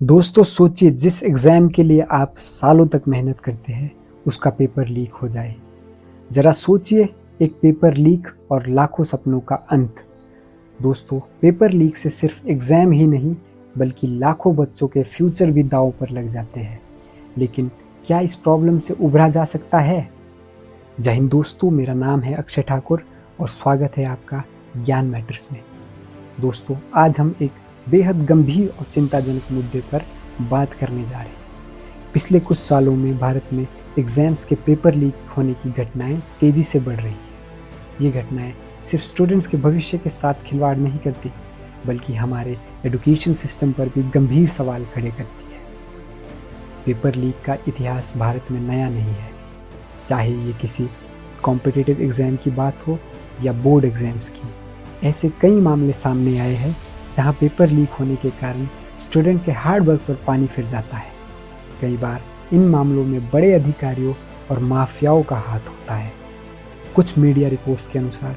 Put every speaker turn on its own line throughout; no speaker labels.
दोस्तों सोचिए, जिस एग्ज़ाम के लिए आप सालों तक मेहनत करते हैं उसका पेपर लीक हो जाए। ज़रा सोचिए, एक पेपर लीक और लाखों सपनों का अंत। दोस्तों, पेपर लीक से सिर्फ एग्ज़ाम ही नहीं बल्कि लाखों बच्चों के फ्यूचर भी दांव पर लग जाते हैं। लेकिन क्या इस प्रॉब्लम से उभरा जा सकता है? जय हिंद दोस्तों, मेरा नाम है अक्षय ठाकुर और स्वागत है आपका ज्ञान मैटर्स में। दोस्तों, आज हम एक बेहद गंभीर और चिंताजनक मुद्दे पर बात करने जा रहे हैं। पिछले कुछ सालों में भारत में एग्ज़ाम्स के पेपर लीक होने की घटनाएं तेज़ी से बढ़ रही हैं। ये घटनाएं सिर्फ स्टूडेंट्स के भविष्य के साथ खिलवाड़ नहीं करती बल्कि हमारे एजुकेशन सिस्टम पर भी गंभीर सवाल खड़े करती है। पेपर लीक का इतिहास भारत में नया नहीं है, चाहे ये किसी कॉम्पिटिटिव एग्ज़ाम की बात हो या बोर्ड एग्ज़ाम्स की। ऐसे कई मामले सामने आए हैं जहां पेपर लीक होने के कारण स्टूडेंट के हार्ड वर्क पर पानी फिर जाता है। कई बार इन मामलों में बड़े अधिकारियों और माफियाओं का हाथ होता है। कुछ मीडिया रिपोर्ट्स के अनुसार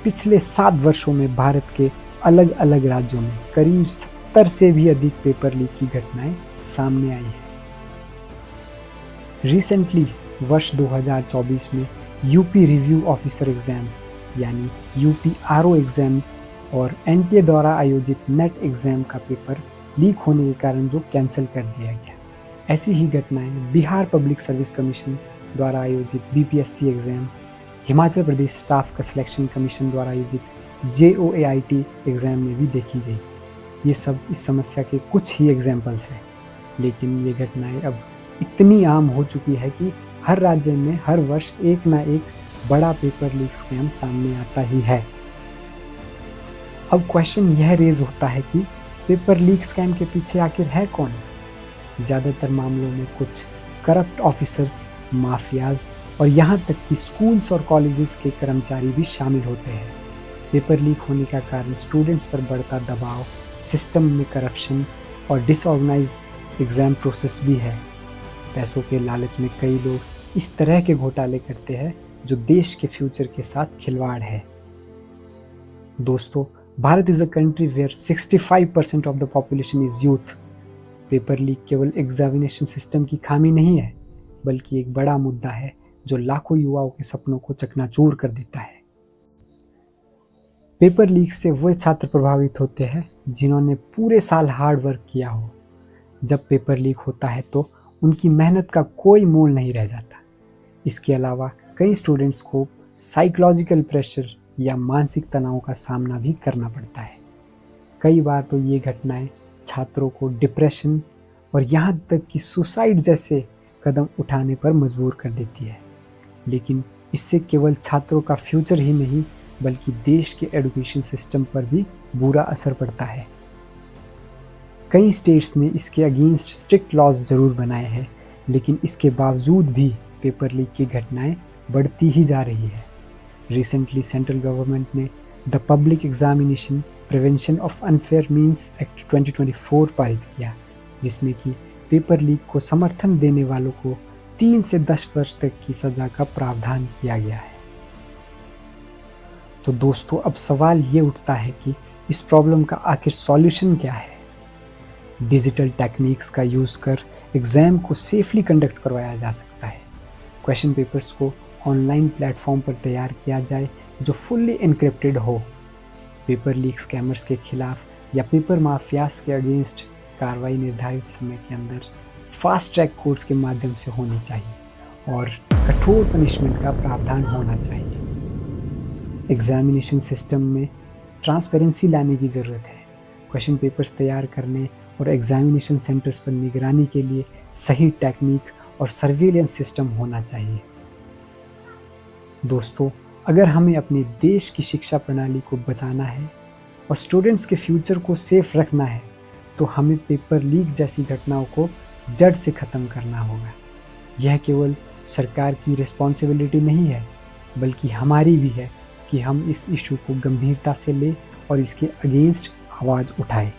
पिछले 7 वर्षों में भारत के अलग अलग राज्यों में करीब 70 से भी अधिक पेपर लीक की घटनाएं सामने आई हैं। रिसेंटली वर्ष 2024 में यूपी रिव्यू ऑफिसर एग्ज़ाम यानी यूपीआरओ एग्ज़ाम और एनटीए द्वारा आयोजित नेट एग्ज़ाम का पेपर लीक होने के कारण जो कैंसिल कर दिया गया। ऐसी ही घटनाएं बिहार पब्लिक सर्विस कमीशन द्वारा आयोजित BPSC exam, Himachal Pradesh staff का सिलेक्शन कमीशन द्वारा आयोजित जेओएआईटी एग्ज़ाम में भी देखी गई। ये सब इस समस्या के कुछ ही एग्जाम्पल्स हैं, लेकिन ये घटनाएं अब इतनी आम हो चुकी है कि हर राज्य में हर वर्ष एक ना एक बड़ा पेपर लीक स्कैम सामने आता ही है। अब क्वेश्चन यह रेज होता है कि पेपर लीक स्कैम के पीछे आखिर है कौन? ज़्यादातर मामलों में कुछ करप्ट ऑफिसर्स, माफियाज और यहाँ तक कि स्कूल्स और कॉलेजेस के कर्मचारी भी शामिल होते हैं। पेपर लीक होने का कारण स्टूडेंट्स पर बढ़ता दबाव, सिस्टम में करप्शन और डिसऑर्गेनाइज्ड एग्ज़ाम प्रोसेस भी है। पैसों के लालच में कई लोग इस तरह के घोटाले करते हैं जो देश के फ्यूचर के साथ खिलवाड़ है। दोस्तों, Bharat is a country where 65% of the population is youth. Paper leak केवल एग्जामिनेशन सिस्टम की खामी नहीं है बल्कि एक बड़ा मुद्दा है जो लाखों युवाओं के सपनों को चकनाचूर कर देता है। पेपर लीक से वो छात्र प्रभावित होते हैं जिन्होंने पूरे साल हार्ड वर्क किया हो। जब पेपर लीक होता है तो उनकी मेहनत का कोई मोल नहीं रह जाता। इसके अलावा कई स्टूडेंट्स को साइकोलॉजिकल प्रेशर या मानसिक तनाव का सामना भी करना पड़ता है। कई बार तो ये घटनाएं छात्रों को डिप्रेशन और यहाँ तक कि सुसाइड जैसे कदम उठाने पर मजबूर कर देती है। लेकिन इससे केवल छात्रों का फ्यूचर ही नहीं बल्कि देश के एजुकेशन सिस्टम पर भी बुरा असर पड़ता है। कई स्टेट्स ने इसके अगेंस्ट स्ट्रिक्ट लॉज ज़रूर बनाए हैं, लेकिन इसके बावजूद भी पेपर लीक की घटनाएं बढ़ती ही जा रही है। रिसेंटली सेंट्रल गवर्नमेंट ने the public examination prevention of unfair means act 2024 पारित किया, जिसमें कि पेपर लीक को समर्थन देने वालों को 3 से 10 वर्ष तक की सज़ा का प्रावधान किया गया है। तो दोस्तों, अब सवाल ये उठता है कि इस प्रॉब्लम का आखिर सॉल्यूशन क्या है? डिजिटल टेक्निक्स का यूज़ कर एग्ज़ाम को सेफली कंडक्ट करवाया जा सकता है। क्वेश्चन पेपर्स को ऑनलाइन प्लेटफॉर्म पर तैयार किया जाए जो फुल्ली एनक्रिप्टेड हो। पेपर लीक स्कैमर्स के खिलाफ या पेपर माफियाज के अगेंस्ट कार्रवाई निर्धारित समय के अंदर फास्ट ट्रैक कोर्ट्स के माध्यम से होनी चाहिए और कठोर पनिशमेंट का प्रावधान होना चाहिए। एग्जामिनेशन सिस्टम में ट्रांसपेरेंसी लाने की ज़रूरत है। क्वेश्चन पेपर्स तैयार करने और एग्जामिनेशन सेंटर्स पर निगरानी के लिए सही टेक्निक और सर्विलेंस सिस्टम होना चाहिए। दोस्तों, अगर हमें अपने देश की शिक्षा प्रणाली को बचाना है और स्टूडेंट्स के फ्यूचर को सेफ रखना है तो हमें पेपर लीक जैसी घटनाओं को जड़ से ख़त्म करना होगा। यह केवल सरकार की रिस्पॉन्सिबिलिटी नहीं है बल्कि हमारी भी है कि हम इस इशू को गंभीरता से लें और इसके अगेंस्ट आवाज़ उठाएं।